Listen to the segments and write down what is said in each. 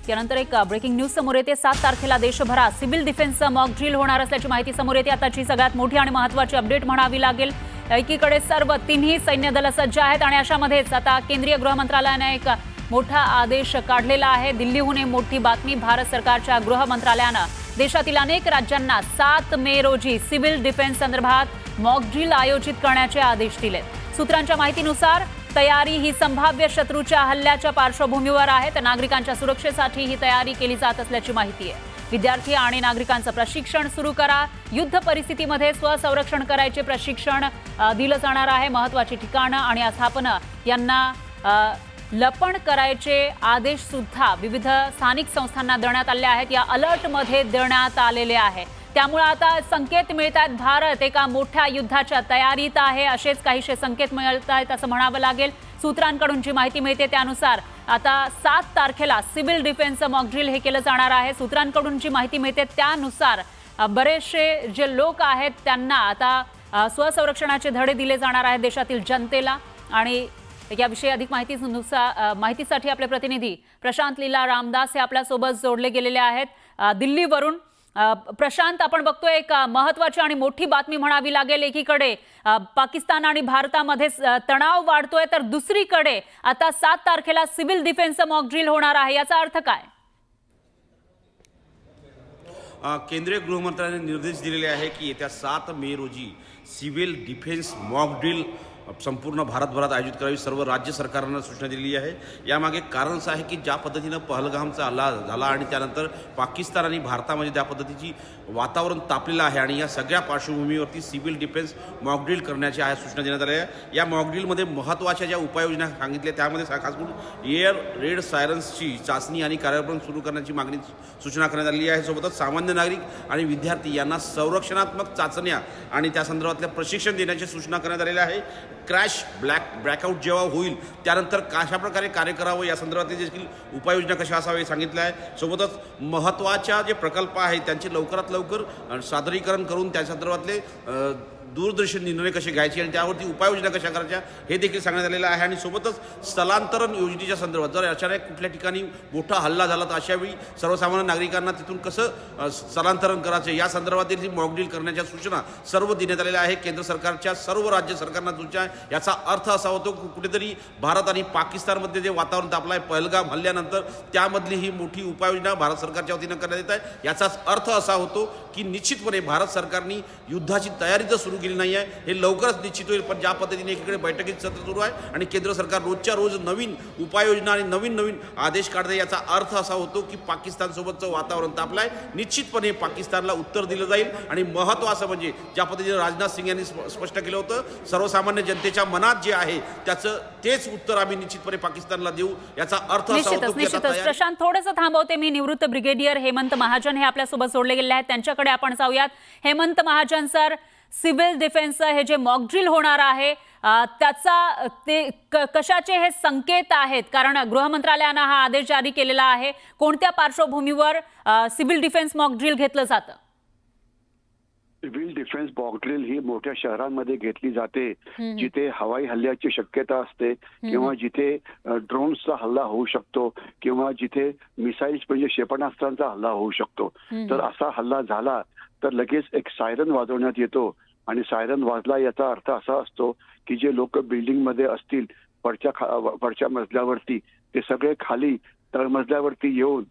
त्यानंतर एक breaking news समोर येते। 7 तारखेला देशभरात सिव्हिल डिफेन्सचं मॉक ड्रिल होणार असल्याची माहिती समोर येते। आताची सगळ्यात मोठी आणि महत्त्वाची अपडेट म्हणावी लागेल। एकीकडे सर्व तिन्ही सैन्य दल सज्ज आहेत आणि अशामध्येच आता केंद्रीय गृह मंत्रालयाने एक मोठा आदेश काढलेला आहे। दिल्लीहून मोठी बातमी। भारत सरकारच्या गृह मंत्रालयाने देशातील अनेक राज्यांना 7 मे रोजी सिव्हिल डिफेन्स संदर्भात मॉक ड्रिल आयोजित करण्याचे आदेश दिले। सूत्रांच्या माहितीनुसार तयारी ही संभाव्य शत्रूच्या हल्ल्याच्या पार्श्वभूमीवर आहे, तर नागरिकांच्या सुरक्षेसाठी ही तयारी केली जात असल्याची माहिती आहे। विद्यार्थी आणि नागरिकांचं प्रशिक्षण सुरू करा। युद्ध परिस्थितीमध्ये स्वसंरक्षण करायचे प्रशिक्षण दिलं जाणार आहे। महत्त्वाची ठिकाणं आणि आस्थापनं यांना लपण करायचे आदेश सुद्धा विविध स्थानिक संस्थांना देण्यात आले आहेत। या अलर्टमध्ये देण्यात आलेले आहे। त्यामुळे आता संकेत मिळतात भारत एका मोठ्या युद्धाच्या तयारीत आहे, असेच काहीसे संकेत मिळत आहेत असं म्हणावं लागेल। सूत्रांकडून जी माहिती मिळते त्यानुसार आता 7 तारखेला सिव्हिल डिफेन्सचं मॉक ड्रिल हे केलं जाणार आहे। सूत्रांकडून जी माहिती मिळते त्यानुसार बरेचसे जे लोक आहेत त्यांना आता स्वसंरक्षणाचे धडे दिले जाणार आहेत देशातील जनतेला। आणि याविषयी अधिक माहितीसाठी आपले प्रतिनिधी प्रशांत लीला रामदास हे आपल्यासोबत जोडले गेलेले आहेत दिल्लीवरून। प्रशांत, आपण बघतोय एक महत्त्वाची आणि मोठी बातमी म्हणावी लागेल। एकीकडे पाकिस्तान आणि भारतामध्ये तणाव वाढतोय, तर दुसरीकडे आता 7 तारखेला सिव्हिल डिफेन्सचं मॉक ड्रिल होणार आहे। याचा अर्थ काय? केंद्रीय गृहमंत्र्यांनी निर्देश दिलेले आहे की येत्या 7 मे रोजी सिव्हिल डिफेन्स मॉक ड्रिल संपूर्ण भारतभरात आयोजित करावी। सर्व राज्य सरकारांना सूचना दिली आहे। यामागे कारण असं आहे की ज्या पद्धतीनं पहलगामचा हल्ला झाला आणि त्यानंतर पाकिस्तान आणि भारतामध्ये ज्या पद्धतीची वातावरण तापलेलं आहे आणि या सगळ्या पार्श्वभूमीवरती सिव्हिल डिफेन्स मॉक ड्रिल करण्याची सूचना देण्यात आल्या आहे। या मॉक ड्रिलमध्ये महत्त्वाच्या ज्या उपाययोजना सांगितल्या त्यामध्ये खास करून एअर रेड सायरन्सची चाचणी आणि कार्यान्वयन सुरू करण्याची मागणी सूचना करण्यात आली आहे। सोबतच सामान्य नागरिक आणि विद्यार्थी यांना संरक्षणात्मक चाचण्या आणि त्या संदर्भातल्या प्रशिक्षण देण्याची सूचना करण्यात आलेली आहे। क्रॅश ब्लॅकआउट जेव्हा होईल त्यानंतर कशा प्रकारे कार्य करावं या संदर्भातले देखील उपाययोजना कशा असावे सांगितलं आहे। सोबतच महत्त्वाच्या जे प्रकल्प आहेत त्यांचे लवकरात लवकर सादरीकरण करून त्या संदर्भातले दूरदर्शी निर्णय कसे घ्यायचे आणि त्यावरती उपाययोजना कशा करायच्या हे देखील सांगण्यात आलेलं आहे। आणि सोबतच स्थलांतरण योजनेच्या संदर्भात जर अचानक कुठल्या ठिकाणी मोठा हल्ला झाला तर अशावेळी सर्वसामान्य नागरिकांना तिथून कसं स्थलांतरण करायचं या संदर्भात देखील मॉक ड्रिल करण्याच्या सूचना सर्व देण्यात आलेल्या आहे। केंद्र सरकारच्या सर्व राज्य सरकारना सूचना आहे। याचा अर्थ असा होतो की कुठेतरी भारत आणि पाकिस्तानमध्ये जे वातावरण तापलं आहे पहलगाम हल्ल्यानंतर त्यामधली ही मोठी उपाययोजना भारत सरकारच्या वतीनं करण्यात येत आहे। याचाच अर्थ असा होतो की निश्चितपणे भारत सरकारने युद्धाची तयारी तर सुरू केली नाही आहे, हे लवकरच निश्चित होईल। पण ज्या पद्धतीने एकीकडे बैठकीत सत्र सुरू आहे आणि केंद्र सरकार रोजच्या रोज नवीन उपाययोजना आणि नवीन आदेश काढते, याचा अर्थ असा होतो की पाकिस्तान सोबतचं वातावरण तापलं आहे। निश्चितपणे पाकिस्तानला उत्तर दिलं जाईल आणि महत्त्वाचं म्हणजे ज्या पद्धतीने राजनाथ सिंग यांनी स्पष्ट केलं होतं सर्वसामान्य जनतेच्या मनात जे आहे त्याचं तेच उत्तर आम्ही निश्चितपणे पाकिस्तानला देऊ। याचा अर्थ असा होतो की प्रशांत, थोडंसं थांबवते मी। निवृत्त ब्रिगेडियर हेमंत महाजन हे आपल्यासोबत जोडले गेले आहेत, त्यांच्याकडे आपण जाऊयात। Hemant Mahajan sir, civil defence हे जे मॉक ड्रिल होणार आहे त्याचा ते कशाचे हे संकेत आहेत? कारण गृह मंत्रालयाने हा आदेश जारी केलेला आहे। कोणत्या पार्श्वभूमीवर सिव्हिल डिफेन्स मॉक ड्रिल घेतलं जातं? सिव्हिल डिफेन्स मॉक ड्रिल ही मोठ्या शहरांमध्ये घेतली जाते जिथे हवाई हल्ल्याची शक्यता असते किंवा जिथे ड्रोन्सचा हल्ला होऊ शकतो किंवा जिथे मिसाईल्स म्हणजे क्षेपणास्त्रांचा हल्ला होऊ शकतो। तर असा हल्ला झाला तर लगेच एक सायरन वाजवण्यात येतो आणि सायरन वाजला याचा अर्थ असा असतो की जे लोक बिल्डिंगमध्ये असतील वरच्या मजल्यावरती ते सगळे खाली तळमजल्यावरती येऊन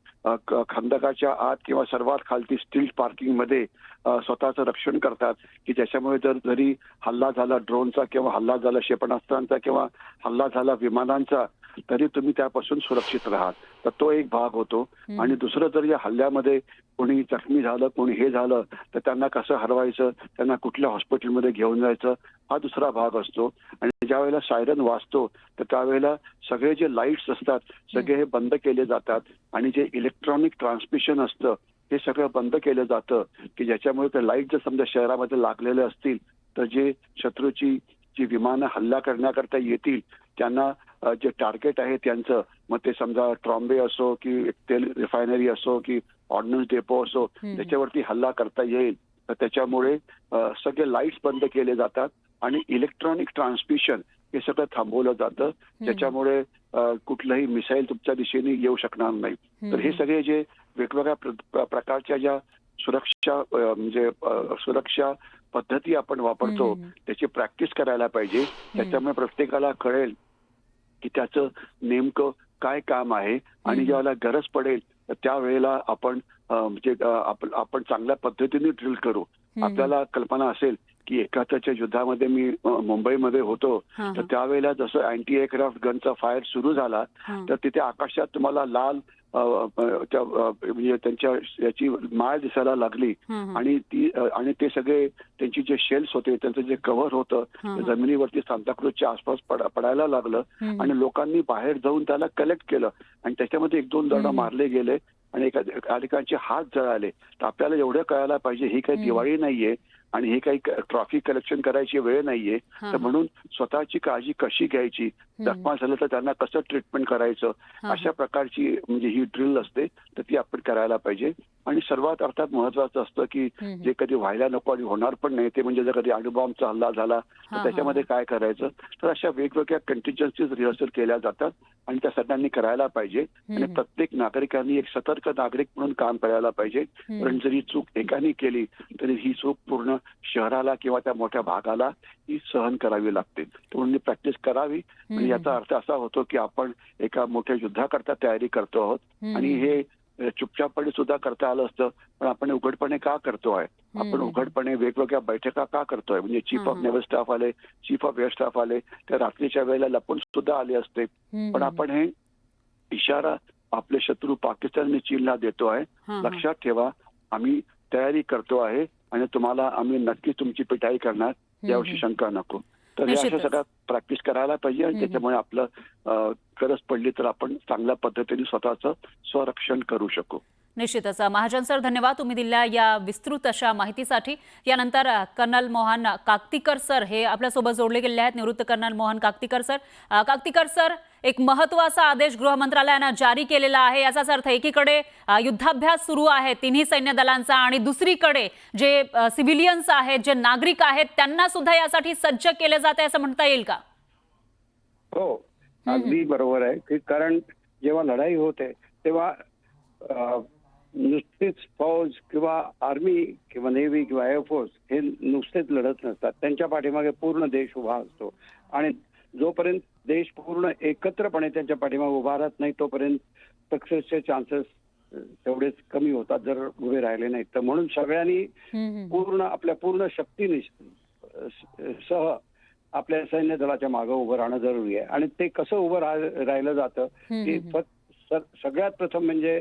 खंदकाच्या आत किंवा सर्वात खालती स्टील पार्किंगमध्ये स्वतःचं रक्षण करतात की ज्याच्यामुळे जरी हल्ला झाला ड्रोनचा किंवा हल्ला झाला क्षेपणास्त्रांचा किंवा हल्ला झाला विमानांचा तरी तुम्ही त्यापासून सुरक्षित राहाल। तर तो एक भाग होतो। आणि दुसरं जर या हल्ल्यामध्ये कोणी जखमी झालं कोणी हे झालं तर त्यांना कसं हरवायचं, त्यांना कुठल्या हॉस्पिटलमध्ये घेऊन जायचं हा दुसरा भाग असतो। आणि ज्या वेळेला सायरन वाजतो तर त्यावेळेला सगळे जे लाईट्स असतात सगळे हे बंद केले जातात आणि जे इलेक्ट्रॉनिक ट्रान्समिशन असतं हे सगळं बंद केलं जातं की ज्याच्यामुळे ते लाईट जर समजा शहरामध्ये लागलेले असतील तर जे शत्रूची जी विमानं हल्ला करण्याकरता येतील त्यांना जे टार्गेट आहे त्यांचं मग ते समजा ट्रॉम्बे असो की तेल रिफायनरी असो की ऑर्डनन्स डेपो असो त्याच्यावरती हल्ला करता येईल। तर त्याच्यामुळे सगळे लाईट्स बंद केले जातात आणि इलेक्ट्रॉनिक ट्रान्समिशन हे सगळं थांबवलं जातं, ज्याच्यामुळे कुठलंही मिसाईल तुमच्या दिशेने येऊ शकणार नाही. तर हे सगळे जे वेगवेगळ्या प्रकारच्या ज्या सुरक्षा पद्धती आपण वापरतो त्याची प्रॅक्टिस करायला पाहिजे. त्याच्यामुळे प्रत्येकाला कळेल की त्याचं नेमकं काय काम आहे आणि ज्यावेळेला गरज पडेल त्यावेळेला आपण आपण चांगल्या पद्धतीने ड्रिल करू. आपल्याला कल्पना असेल की एकाच्या युद्धामध्ये मी मुंबईमध्ये होतो, तर त्यावेळेला जसं अँटी एअरक्राफ्ट गनचा फायर सुरू झाला तर तिथे आकाशात तुम्हाला लाल म्हणजे त्यांच्या याची माळ दिसायला लागली आणि ते सगळे त्यांची जे शेल्स होते त्यांचं जे कव्हर होतं जमिनीवरती सांताक्रूजच्या आसपास पडायला लागलं आणि लोकांनी बाहेर जाऊन त्याला कलेक्ट केलं आणि त्याच्यामध्ये 1-2 जण मारले गेले आणि एकाचे हात जळाले. तर आपल्याला एवढं कळायला पाहिजे ही काही दिवाळी नाहीये आणि हे काही ट्रॉफी कलेक्शन करायची वेळ नाहीये. तर म्हणून स्वतःची काळजी कशी घ्यायची, जखमा झालं तर त्यांना कसं ट्रीटमेंट करायचं, अशा प्रकारची म्हणजे ही ड्रिल असते तर ती आपण करायला पाहिजे. आणि सर्वात अर्थात महत्वाचं असतं की जे कधी व्हायला नको आणि होणार पण नाही ते म्हणजे जर कधी अणुबॉम्बचा हल्ला झाला तर त्याच्यामध्ये काय करायचं. तर अशा वेगवेगळ्या कंटिन्जन्सीज रिहर्सल केल्या जातात आणि त्या सगळ्यांनी करायला पाहिजे आणि प्रत्येक नागरिकांनी एक सतर्क नागरिक म्हणून काम करायला पाहिजे. पण जरी चूक एकाने केली तरी ही चूक पूर्ण शहराला किंवा त्या मोठ्या भागाला ही सहन करावी लागते. म्हणून प्रॅक्टिस करावी. म्हणजे याचा अर्थ असा होतो की आपण एका मोठ्या युद्धाकरता तयारी करतो आहोत आणि हे चुपचापणे सुद्धा करता आलं असतं, पण आपण उघडपणे का करतोय, आपण उघडपणे वेगवेगळ्या बैठका का करतोय. म्हणजे चीफ ऑफ नेव्हल स्टाफ आले, चीफ ऑफ एअर स्टाफ आले, त्या रात्रीच्या वेळेला लपून सुद्धा आले असते. पण आपण हे इशारा आपले शत्रू पाकिस्तान आणि चीनला देतो आहे, लक्षात ठेवा आम्ही तयारी करतो आहे आणि तुम्हाला आम्ही नक्की तुमची पिटाई करणार, याविषयी शंका नको. तर हे अशा सगळ्या प्रॅक्टिस करायला पाहिजे आणि त्याच्यामुळे आपलं गरज पडली तर आपण चांगल्या पद्धतीने स्वतःचं स्वरक्षण करू शकू. निश्चितच. महाजन सर, धन्यवाद तुम्ही दिलेल्या या विस्तृत अशा माहितीसाठी. यानंतर कर्नल मोहन काकतीकर सर हे आपल्यासोबत जोडले गेले आहेत. निवृत्त colonel Mohan Kaktikar sir. Kaktikar sir, एक महत्त्वाचा आदेश गृह मंत्रालयाने जारी केलेला आहे. याचाच अर्थ एकीकडे युद्धाभ्यास सुरू आहे तिन्ही सैन्य दलांचा आणि दुसरीकडे जे सिव्हिलियन्स आहेत, जे नागरिक आहेत, त्यांना सुद्धा यासाठी सज्ज केले जाते असं म्हणता येईल का? हो, अगदी बरोबर आहे की कारण जेव्हा लढाई होते तेव्हा नुसतीच फौज किंवा आर्मी किंवा नेव्ही किंवा एअरफोर्स हे नुसतेच लढत नसतात. त्यांच्या पाठीमागे पूर्ण देश उभा असतो आणि जोपर्यंत देश पूर्ण एकत्रपणे त्यांच्या पाठीमागे उभा राहत नाही तोपर्यंत सक्सेसचे चान्सेस तेवढेच कमी होतात जर उभे राहिले नाहीत. तर म्हणून सगळ्यांनी आपल्या पूर्ण शक्तीने सह आपल्या सैन्य दलाच्या मागे उभं राहणं जरुरी आहे. आणि ते कसं उभं राहिलं जातं की सगळ्यात प्रथम म्हणजे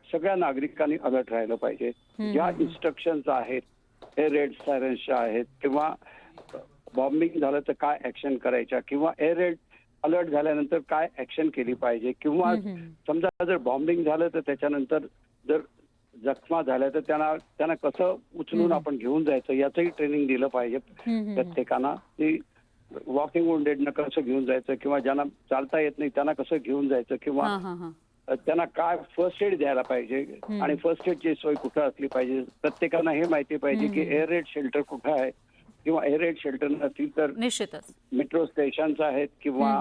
सगळ्या नागरिकांनी अलर्ट राहिलं पाहिजे. ज्या इन्स्ट्रक्शन्स आहेत, एअर रेड सायरन्सच्या आहेत किंवा बॉम्बिंग झालं तर काय ऍक्शन करायच्या किंवा एअर रेड अलर्ट झाल्यानंतर काय ऍक्शन केली पाहिजे किंवा समजा जर बॉम्बिंग झालं तर त्याच्यानंतर जर जखमा झाल्या तर त्यांना कसं उचलून आपण घेऊन जायचं याचंही ट्रेनिंग दिलं पाहिजे प्रत्येकांना. की वॉकिंग वुंडेडनं कसं घेऊन जायचं किंवा ज्यांना चालता येत नाही त्यांना कसं घेऊन जायचं किंवा त्यांना काय फर्स्ट एड द्यायला पाहिजे आणि फर्स्ट एडची सोय कुठं असली पाहिजे. प्रत्येकांना हे माहिती पाहिजे की एअर रेड शेल्टर कुठं आहे किंवा एअर रेड शेल्टर नसतील तर निश्चितच मेट्रो स्टेशन्स आहेत किंवा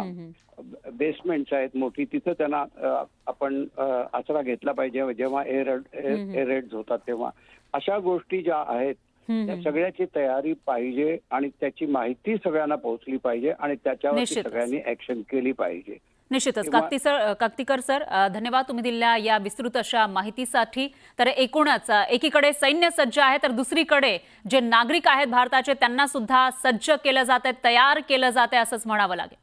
बेसमेंट्स आहेत मोठी, तिथं त्यांना आपण आसरा घेतला पाहिजे जेव्हा एअर रेड्स होतात तेव्हा. अशा गोष्टी ज्या आहेत त्या सगळ्याची तयारी पाहिजे आणि त्याची माहिती सगळ्यांना पोहोचली पाहिजे आणि त्याच्यावर सगळ्यांनी ऍक्शन केली पाहिजे. निश्चितच. काकतीकर सर, धन्यवाद तुम्ही दिलेल्या या विस्तृत अशा माहितीसाठी. तर एकूणच एकीकडे सैन्य सज्ज आहे तर दुसरीकडे जे नागरिक आहेत भारताचे त्यांना सुद्धा सज्ज केलं जात आहे, तयार केलं जात आहे असंच म्हणावं लागेल.